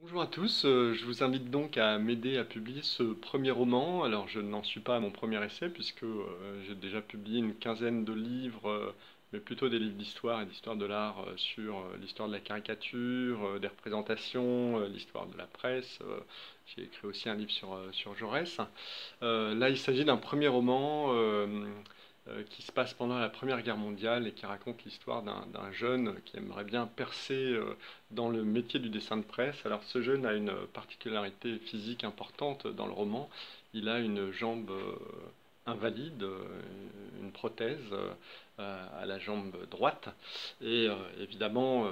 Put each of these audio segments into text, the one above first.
Bonjour à tous, je vous invite donc à m'aider à publier ce premier roman. Alors je n'en suis pas à mon premier essai puisque j'ai déjà publié une quinzaine de livres, mais plutôt des livres d'histoire et d'histoire de l'art sur l'histoire de la caricature, des représentations, l'histoire de la presse. J'ai écrit aussi un livre sur Jaurès. Là, il s'agit d'un premier roman qui se passe pendant la Première Guerre mondiale et qui raconte l'histoire d'un jeune qui aimerait bien percer dans le métier du dessin de presse. Alors ce jeune a une particularité physique importante dans le roman. Il a une jambe invalide, une prothèse à la jambe droite. Et évidemment,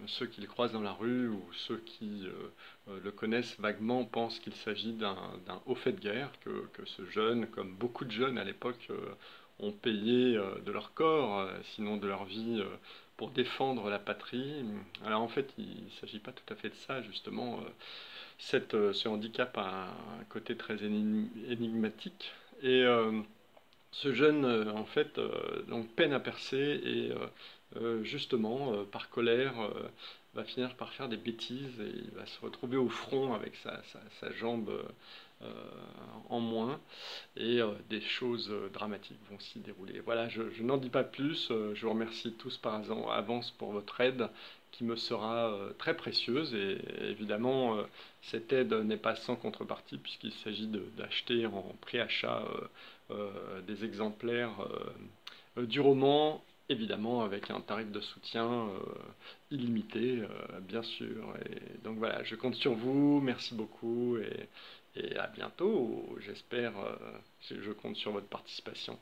ceux qui le croisent dans la rue ou ceux qui le connaissent vaguement pensent qu'il s'agit d'un haut fait de guerre, que ce jeune, comme beaucoup de jeunes à l'époque, ont payé de leur corps, sinon de leur vie, pour défendre la patrie. Alors en fait, il ne s'agit pas tout à fait de ça, justement. Ce handicap a un côté très énigmatique. Et ce jeune, en fait, donc peine à percer et justement, par colère, va finir par faire des bêtises et il va se retrouver au front avec sa jambe euh, en moins et des choses dramatiques vont s'y dérouler. Voilà, je n'en dis pas plus. Je vous remercie tous par avance pour votre aide qui me sera très précieuse et évidemment cette aide n'est pas sans contrepartie puisqu'il s'agit d'acheter en préachat des exemplaires du roman, évidemment avec un tarif de soutien illimité, bien sûr. Et donc voilà, je compte sur vous, merci beaucoup et à bientôt, j'espère, je compte sur votre participation.